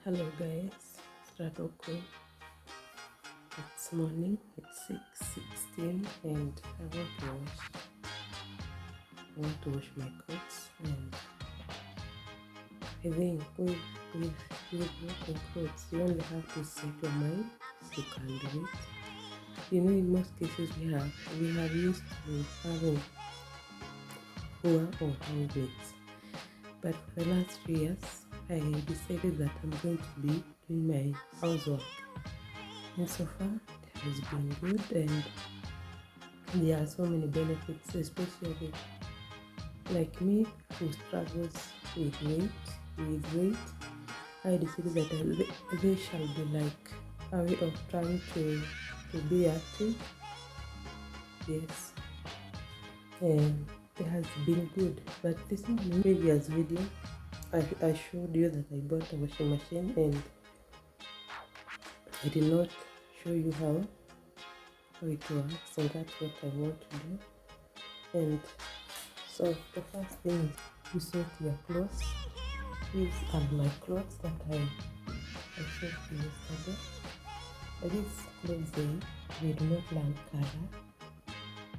Hello guys, start okay. It's morning, it's 6:16 and I want to wash my clothes, and I think with washing clothes you only have to set your mind, you can do it. You know, in most cases we have used to having poor or handmaids, but for the last 3 years I decided that I'm going to be doing my housework, and so far it has been good, and there are so many benefits, especially like me who struggles with weight. I decided that they shall be like a way of trying to be active. Yes, and it has been good. But this morning, previous video, I showed you that I bought a washing machine, and I did not show you how it works, and that's what I want to do. And so the first thing is you soak your clothes. These are my clothes that I soaked yesterday. These clothes, they do not learn color.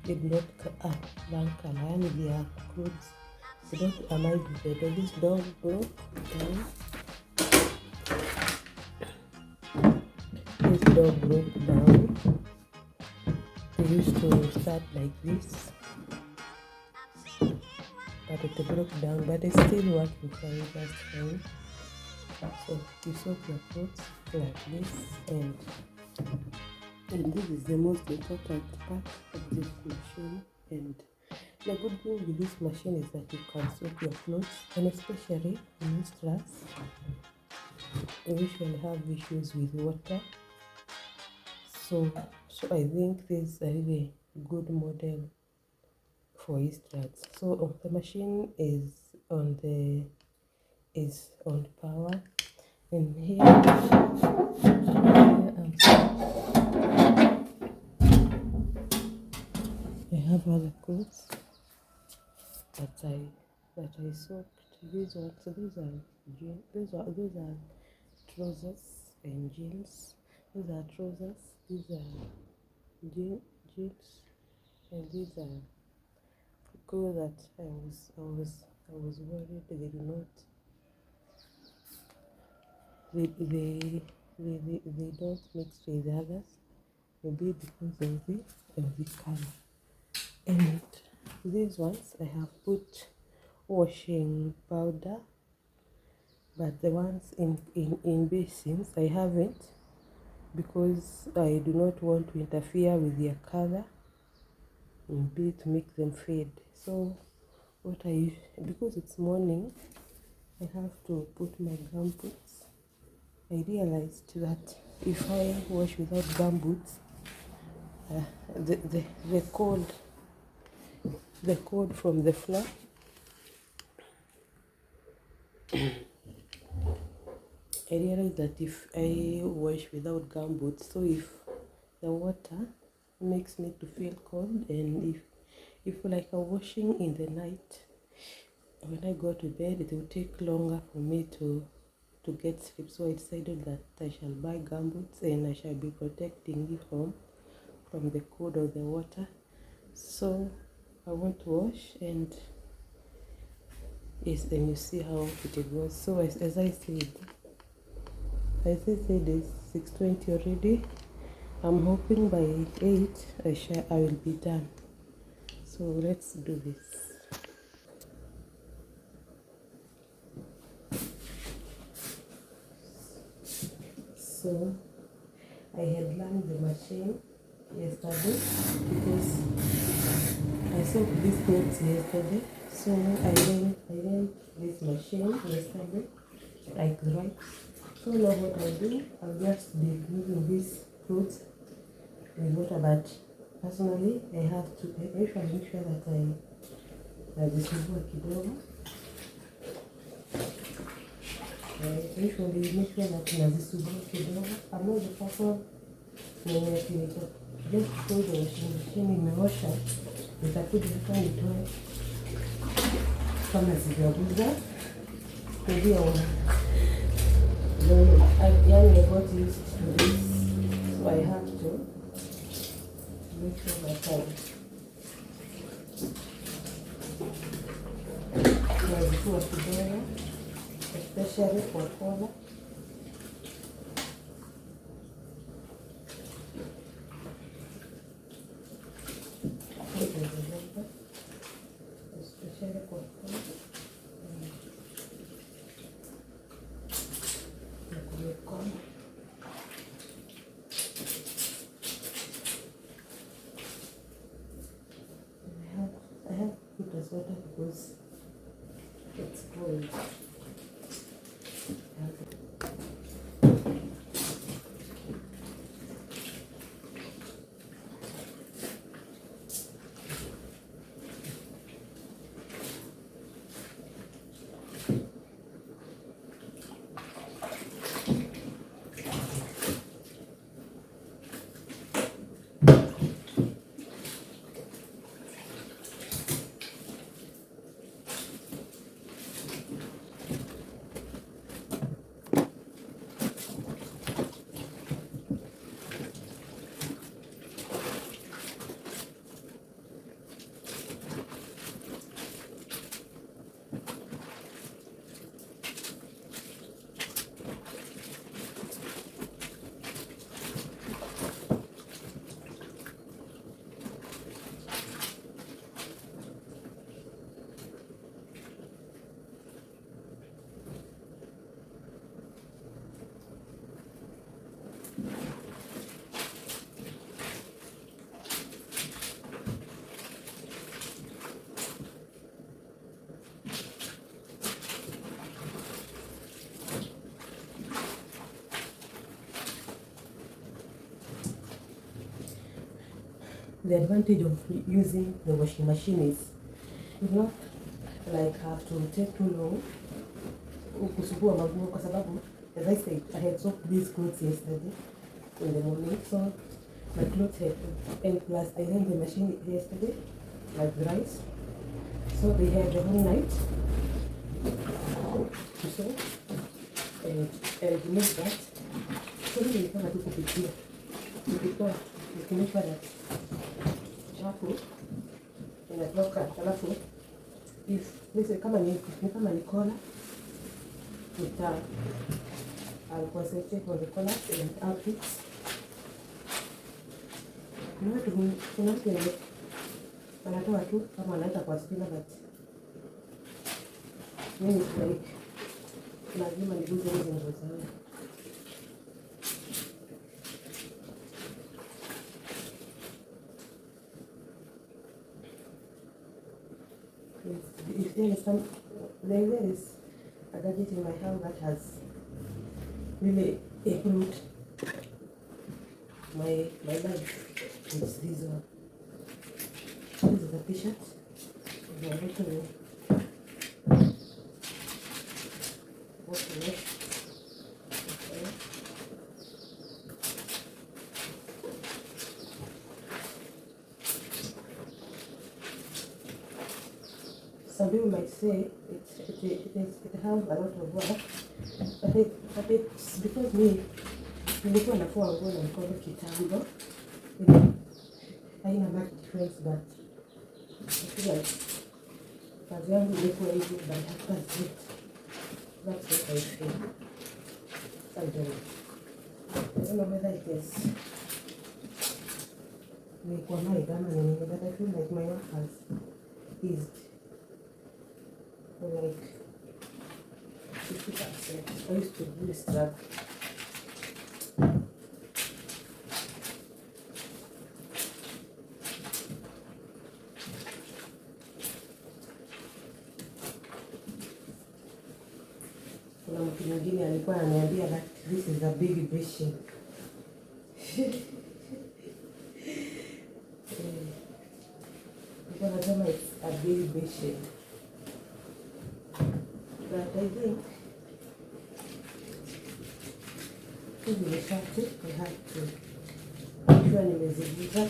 They do not learn color, and they are clothes. They don't amaze with the this dog broke down. This dog broke down. They used to start like this, but it broke down, but it's still working fine, just fine. So you soak your clothes like this, and this is the most important part of this machine. And the good thing with this machine is that you can soak your clothes, and especially in stress, you usually have issues with water. So I think this is a really good model for Eastrats. So the machine is on power, and here I have other clothes that I soaked. These ones, so these are trousers and jeans. These are trousers. These are jeans, and these are clothes that I was worried they do not. They don't mix with others, maybe because of the color. And these ones I have put washing powder, but the ones in basins I haven't, because I do not want to interfere with their color and to make them fade. So because it's morning, I have to put my gumboots. I realized that if I wash without gumboots, the cold from the floor I realized that if I wash without gumboots, so if the water makes me to feel cold, and if like I'm washing in the night, when I go to bed it will take longer for me to get sleep. So I decided that I shall buy gumboots, and I shall be protecting it from the cold of the water. So I want to wash, and yes, and you see how it goes. So as I said, it's 6:20 already. I'm hoping by 8 I will be done. So let's do this. So I had learned the machine yesterday because I soaked these clothes yesterday. So I learned this machine yesterday, like right. So now what I do, I'll just be moving these clothes with water, but personally I have to make sure that I nazisugua kidogo. Usually make sure that nazisugua kidogo. I'm not the person mwenye just throw the washing machine imeosha, nitakuja hapa nitoe kama sijaguza. Maybe I will I got used to this, so I have to make sure my time. Nazikuwa kidogo, especially kwa kola. Especially kwa kola. I have put a sweater because it's cold. The advantage of using the washing machine is you not like have to take too long kusugua maguo kwa sababu as I said I had soaked these clothes yesterday in the morning, so my clothes had and plus I ran the machine yesterday like rice, so they had the whole night to soak and make that. So nilipanga tu kupikia nikitoa nikimeka that chafu inatoka, alafu if kama ni kola I'll concentrate on the colors and outfits. Kuna watu wenye wanatoa tu kama wanaweka kwa spina, but mimi like lazima niguze hizo nguo zangu. If there is a gadget in my house that has really improved my life, it's this one. This is a t-shirt. Some people might say it has a lot of work, but it's because nilikuwa nafua nguo na mkono kitambo, haina much difference, but I feel like kazi yangu ilikuwa hivi, but that's it. That's what I feel. I don't know whether it is nilikuwa mai kama nini, but I feel like my work has eased like 50%. I used to really struggle. Kuna mtu mwingine alikuwa ananiambia that this is a big vision. Alikuwa anasema it's a big vision. But I think hizi shati I have to make sure nimezivuta.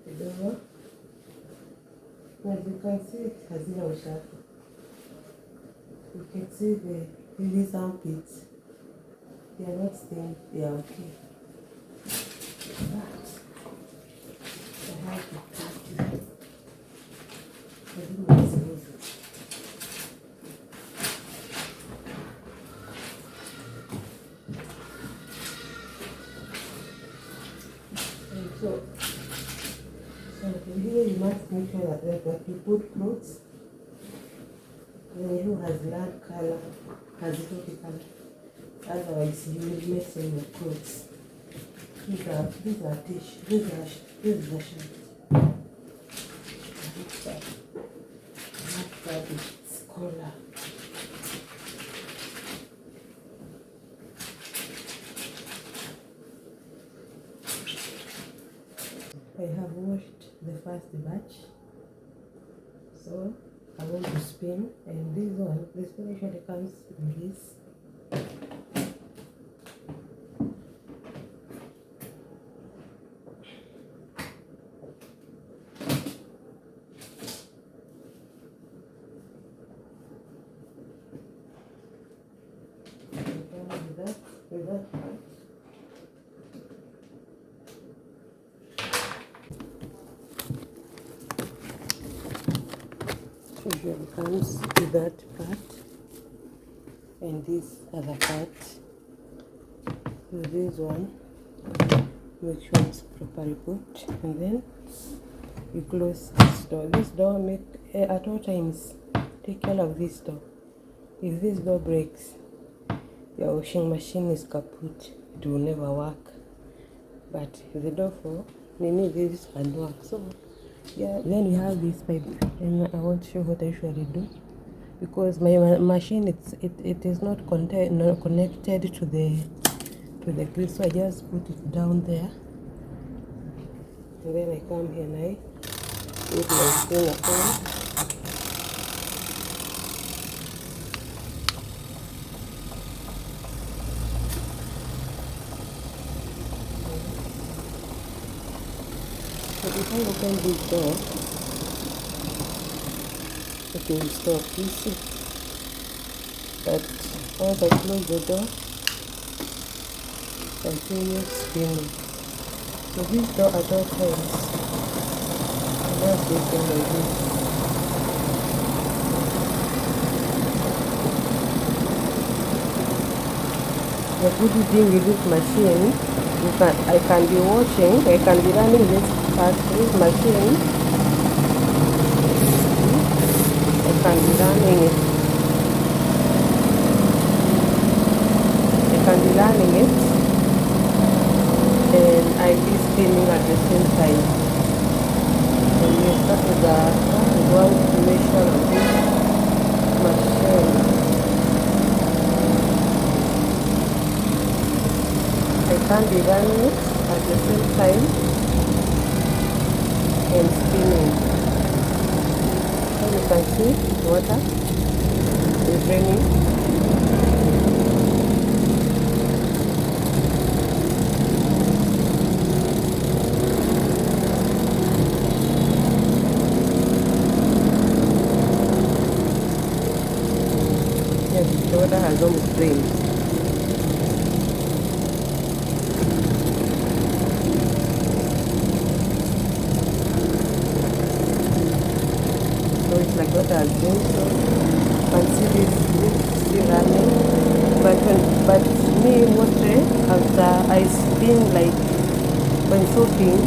Kidogo As you can see, it has no shadow. You can see these armpits. They are not stained, they are okay. But I have to practice. I didn't expose it. And so here you must make sure that you put clothes. When you has light color, has healthy color. Otherwise, you will mess in your clothes. These are tissue. These are shirt. That is collar. I have washed the first batch, so I want to spin, and this spin usually comes in this. With that part. Usually comes with that part and this other part. With this one, make sure it's properly put, and then you close this door. This door, make at all times take care of this door. If this door breaks, your washing machine is kaput. It will never work. But the door for this can work. So yeah, then we have this pipe, and I want to show what I usually do, because my machine it is not connected to the grid, so I just put it down there, and then I come here and I put my thing upon. So if I open this door, it will stop, you see. But once I close the door, continue spinning. So this door at all times, I'm just taking like this. The good thing with this machine, I can be watching, I can be running this part, this machine, I can be running it, and I be spinning at the same time. And we start with the one information of this machine. I can be running it at the same time and spinning. So you can see water is raining. Yes, the water has almost rained. It's like what I was doing, so you can see this still running. But me mostly after I spin, like when soaking,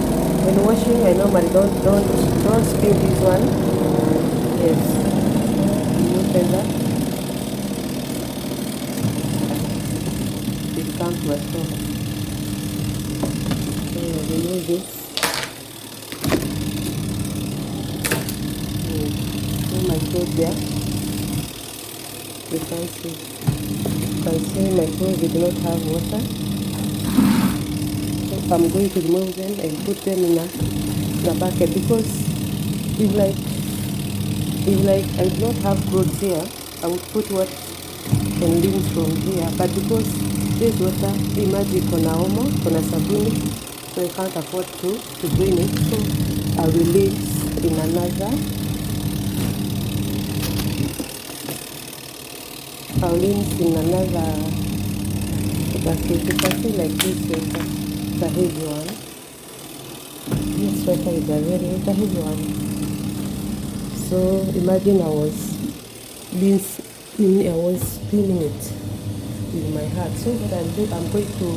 when washing, I normally don't spin this one. Yes, open that. It comes to a stop. So remove this. My clothes there. You can see my clothes did not have water. So I'm going to remove them and put them in a bucket, because if like I do not have clothes here, I would put what can lean from here. But because this water, imagine kona omo, kona sabuni, so I can't afford to drain it. So I will leave in another rinse in another bucket. You can see like this sweater, it's a heavy one. This sweater is a heavy one. So imagine I was spinning it with my hand. So what I'll do, I'm going to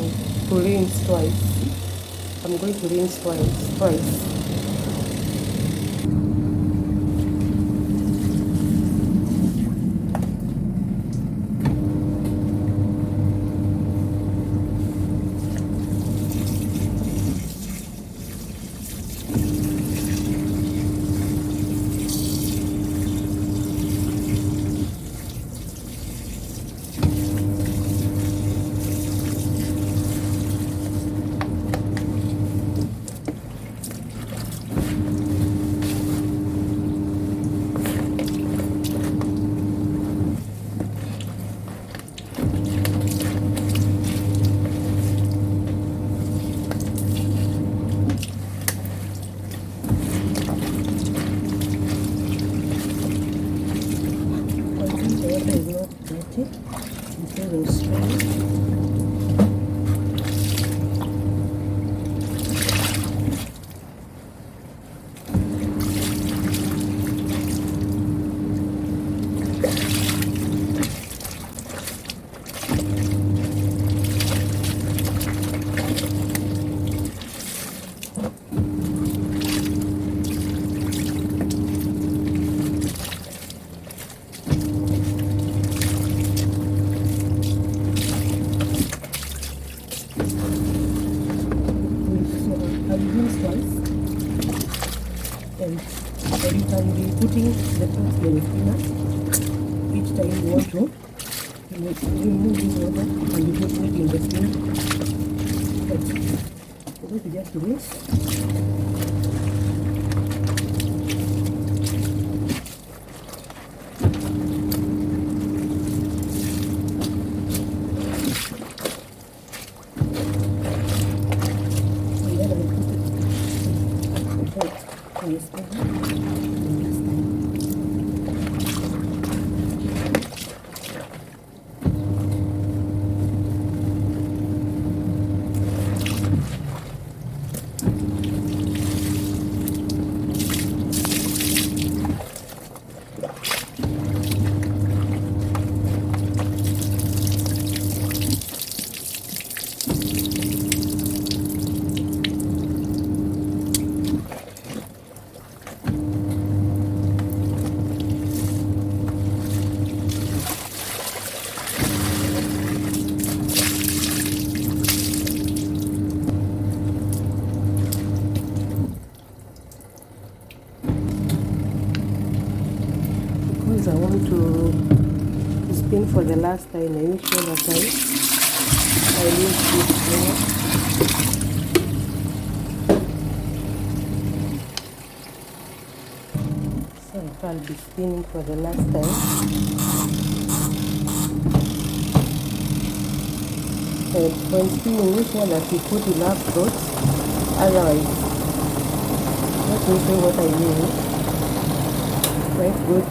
rinse twice. I'm going to rinse twice. And you can be putting the clothes in the spinner each time you want to remove this water and you put it in the spinner. But you're going to just rinse. I want to spin for the last time. I make sure that I use this spinner. So I'll be spinning for the last time. And when spinning, make sure that you put enough clothes. Otherwise, let me show what I mean. Quite good.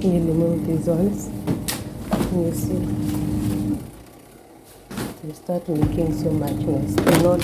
You remove these ones, and you see they start making so much noise. They're not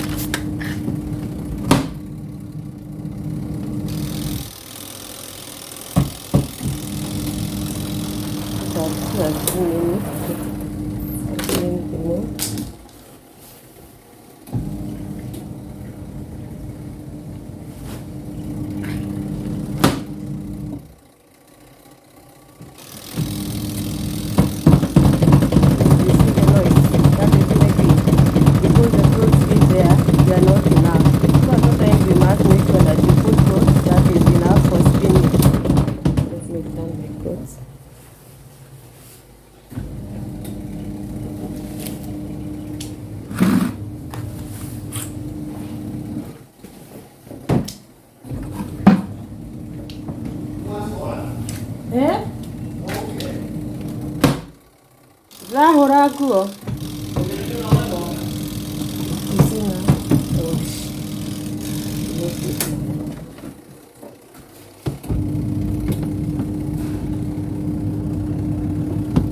Rahuraguo.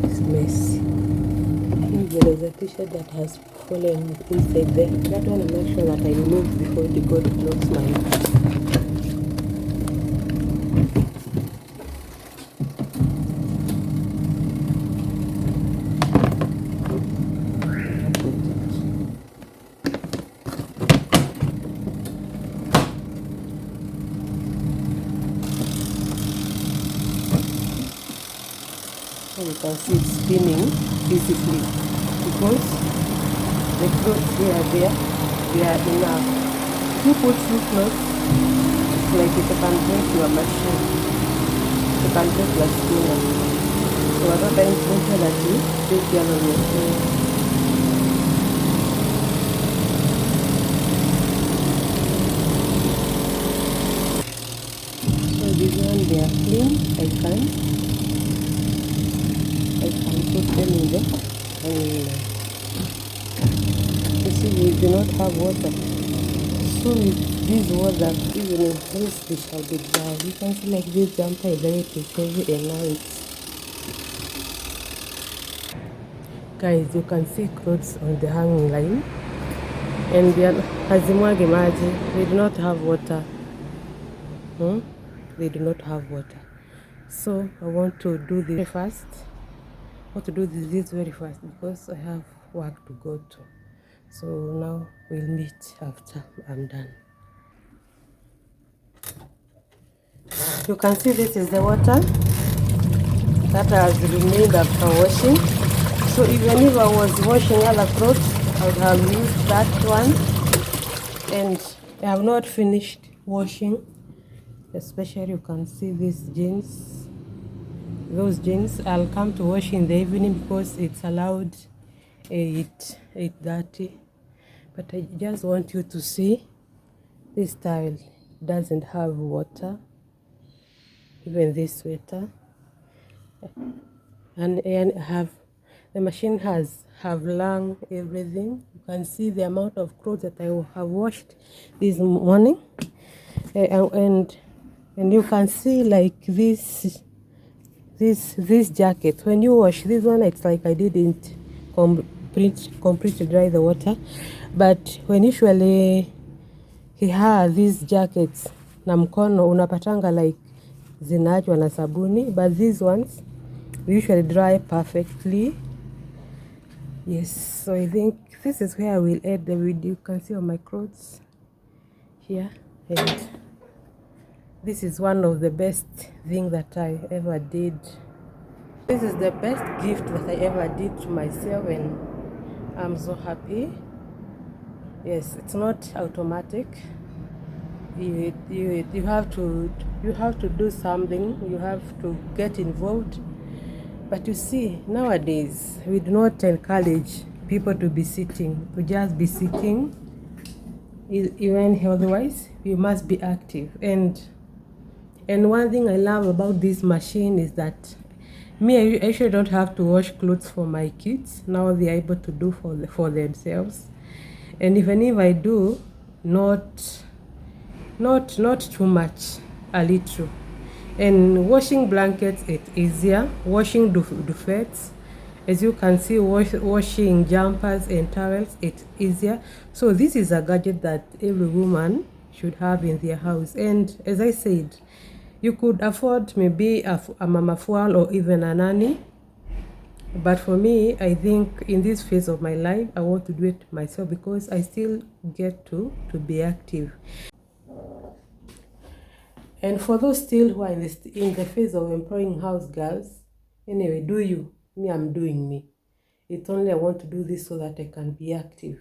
It's messy. There is a t-shirt that has fallen inside there. That one I'm not sure that I removed before the God closed my eyes. So you can see it's spinning physically because the clothes here, they are enough. If you put two clothes, it's like if you can break your machine, you can break your spinner. So at all times, make sure that you take care of your clothes. So this one, they are clean. I can put them in there. And you see, we do not have water. So with this water, even in case they shall be dry, you can see like this jumper is very heavy and now it's, guys, you can see clothes on the hanging line and they are hazimwagi maji. They do not have water. They do not have water. So I want to do this very fast. I want to do this very fast because I have work to go to. So now we'll meet after I'm done. You can see this is the water that has remained after washing. So even if I was washing other clothes, I would have used that one. And I have not finished washing. Especially you can see these jeans. Those jeans I'll come to wash in the evening because it's allowed 8:30. But I just want you to see this towel doesn't have water. Even this sweater. And have the machine have long everything. You can see the amount of clothes that I have washed this morning. And you can see like this jacket, when you wash this one, it's like I didn't completely dry the water, but when usually he has these jackets na mkono unapatanga like zinaachwa na sabuni, but these ones usually dry perfectly. Yes, so I think this is where I will end the video. You can see all my clothes here, and this is one of the best thing that I ever did. This is the best gift that I ever did to myself, and I'm so happy. Yes, it's not automatic. You have to do something. You have to get involved. But you see, nowadays we do not encourage people to be sitting, to just be sitting. Even otherwise, you must be active. And one thing I love about this machine is that I actually don't have to wash clothes for my kids. Now they are able to do for themselves. And even if I do, not too much, a little. And washing blankets, it's easier. Washing duffets, as you can see, washing jumpers and towels, it's easier. So this is a gadget that every woman should have in their house. And as I said, you could afford maybe a mama fual or even a nanny. But for me, I think in this phase of my life, I want to do it myself because I still get to be active. And for those still who are in the phase of employing house girls, anyway, do you? Me, I'm doing me. It's only I want to do this so that I can be active.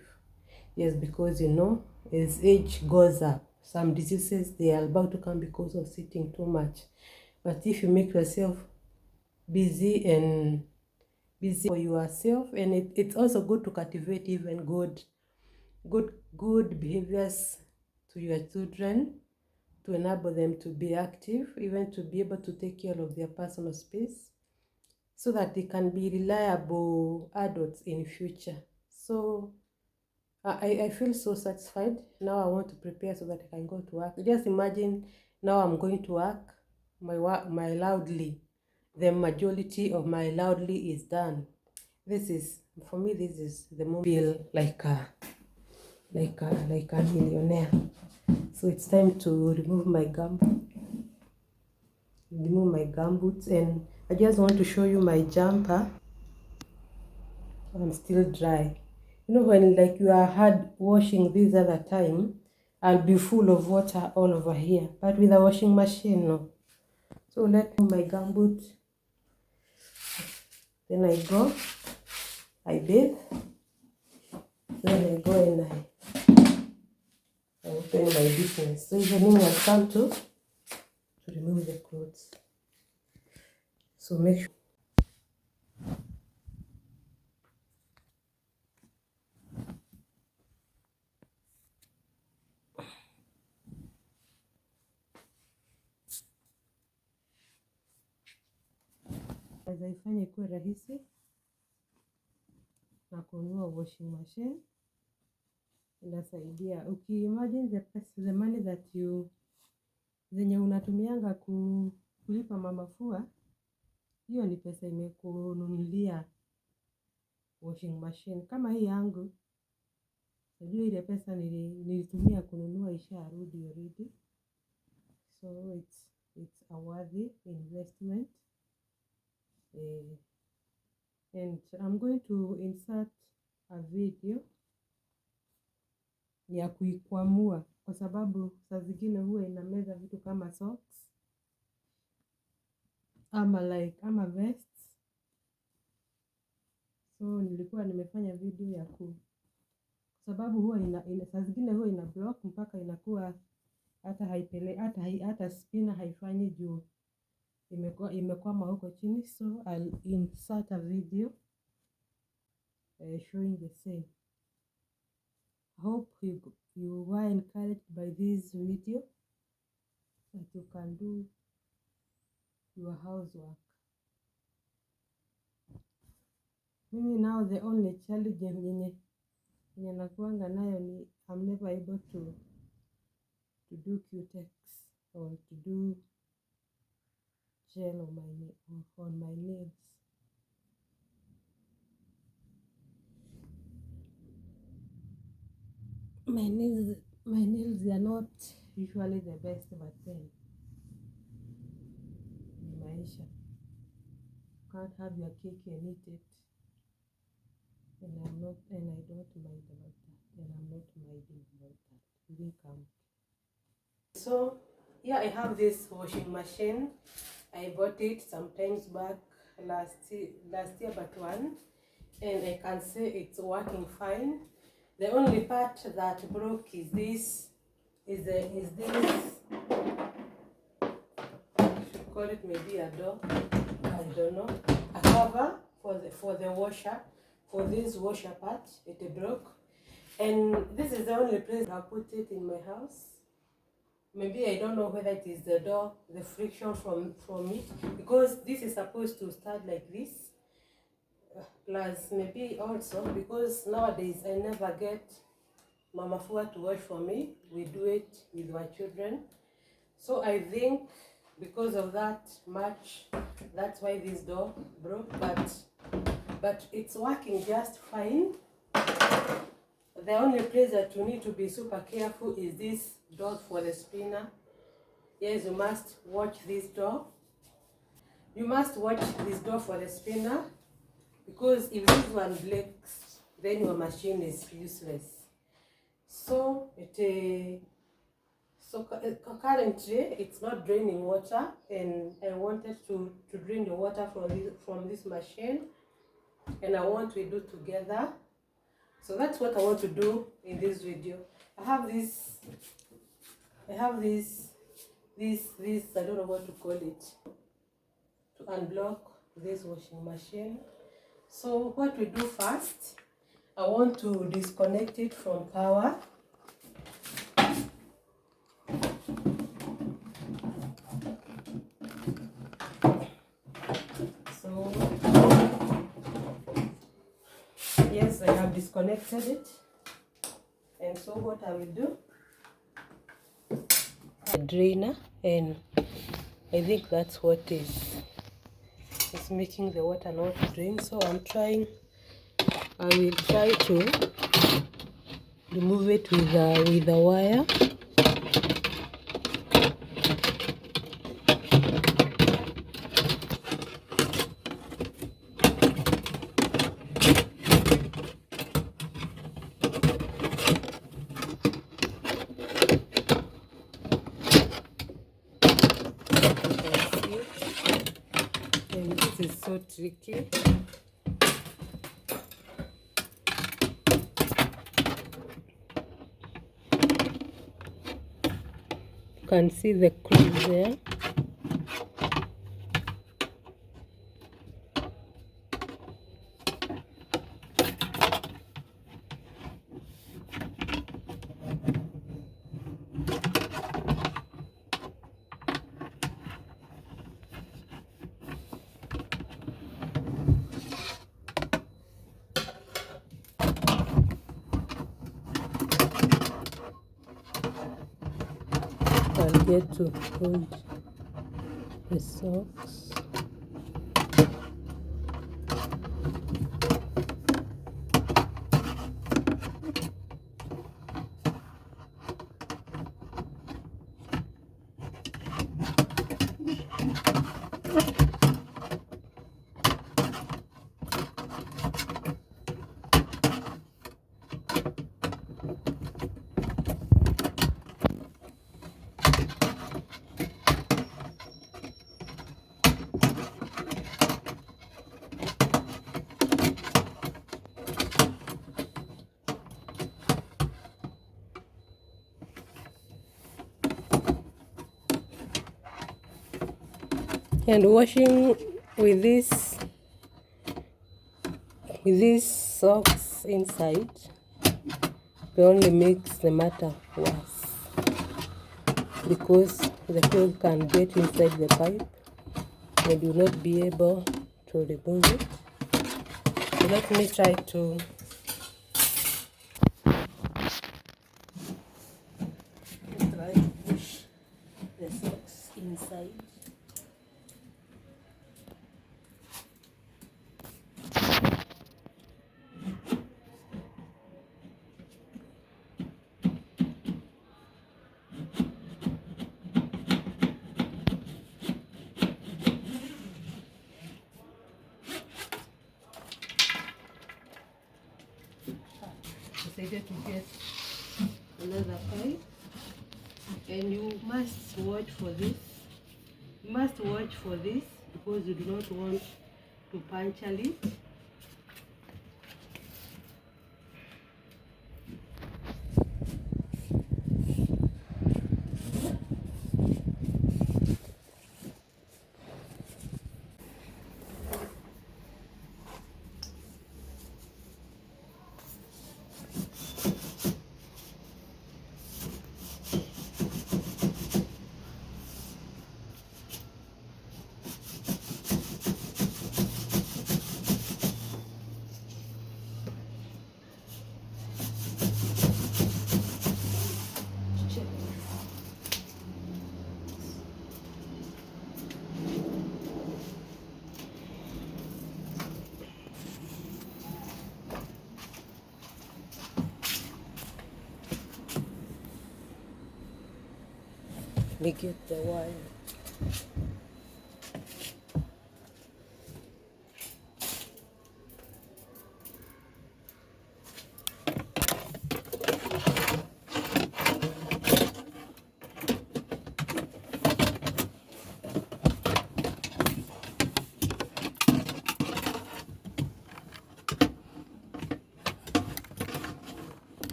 Yes, because as age goes up, some diseases, they are about to come because of sitting too much. But if you make yourself busy for yourself, and it's also good to cultivate even good behaviors to your children, to enable them to be active, even to be able to take care of their personal space so that they can be reliable adults in future. So I feel so satisfied. Now I want to prepare so that I can go to work. Just imagine now I'm going to work. My loudly, the majority of my loudly is done. This is, for me, this is the moment I feel like a millionaire. So it's time to remove my gumboots, and I just want to show you my jumper. I'm still dry. You know, when like you are hard washing this other time, I'll be full of water all over here. But with a washing machine, no. So let me my gumboot. Then I go, I bathe. Then I go and I open my business. So evening I'll come to remove the clothes. So make sure. Aifanye ikuwe rahisi na kununua washing machine. Inasaidia. Ukiimagine the money that you zenye unatumianga kulipa mamafua, hiyo ni pesa imekununulia washing machine. Kama hii yangu, najua ile pesa nilitumia kununua isharudi already. So it's a worthy investment. And I'm going to insert a video ya kuikwamua, kwa sababu saa zingine huwa inameza vitu kama socks ama vests. So nilikuwa nimefanya video ya kwa sababu huwa saa zingine huwa ina block mpaka inakuwa hata spinner haifanyi juu imekwama huko chini. So I'll insert a video showing the same. Hope you were encouraged by this video that you can do your housework. Mimi now the only challenge yenye nakuanga nayo ni I'm never able to do cutex or to do gel on my nails. My nails are not usually the best, but then maisha. Can't have your cake and eat it. And I don't mind about that. And I'm not minding about that. Really come. So yeah, I have this washing machine. I bought it sometimes back last year but one, and I can say it's working fine. The only part that broke is this. I should call it maybe a door. I don't know. A cover for the washer. For this washer part, it broke. And this is the only place I put it in my house. Maybe I don't know whether it is the door, the friction from it, because this is supposed to start like this. Plus maybe also because nowadays I never get Mama Fua to wash for me. We do it with my children. So I think because of that much, that's why this door broke, but it's working just fine. The only place that you need to be super careful is this door for the spinner. Yes, you must watch this door. You must watch this door for the spinner, because if this one breaks, then your machine is useless. So currently it's not draining water, and I wanted to drain the water from this machine, and I want to do together. So that's what I want to do in this video. I have this I don't know what to call it, to unblock this washing machine. So what we do first, I want to disconnect it from power. So yes, I have disconnected it. And so what I will do, a drainer, and I think that's what is making the water not drain. So I will try to remove it with a wire. And this is so tricky. You can see the clues there. I'll get to hold the socks. And washing with these socks inside, it only makes the matter worse, because the clothes can get inside the pipe and you will not be able to remove it. So let me try to push the socks inside. Decided to get another pipe, and you must watch for this. You must watch for this because you do not want to puncture it. Let me get the wire.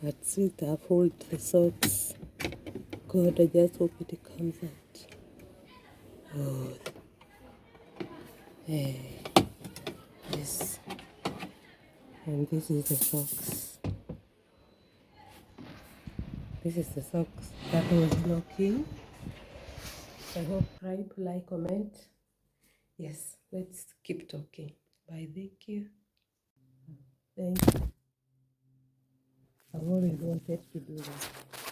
That's it. I've hold the socks. God, I just hope it comes out. Oh, hey, this, and this is the socks. This is the socks that was blocking. I hope Pride, like, comment. Yes, let's keep talking. Bye, thank you. Thank you. I've always wanted to do this.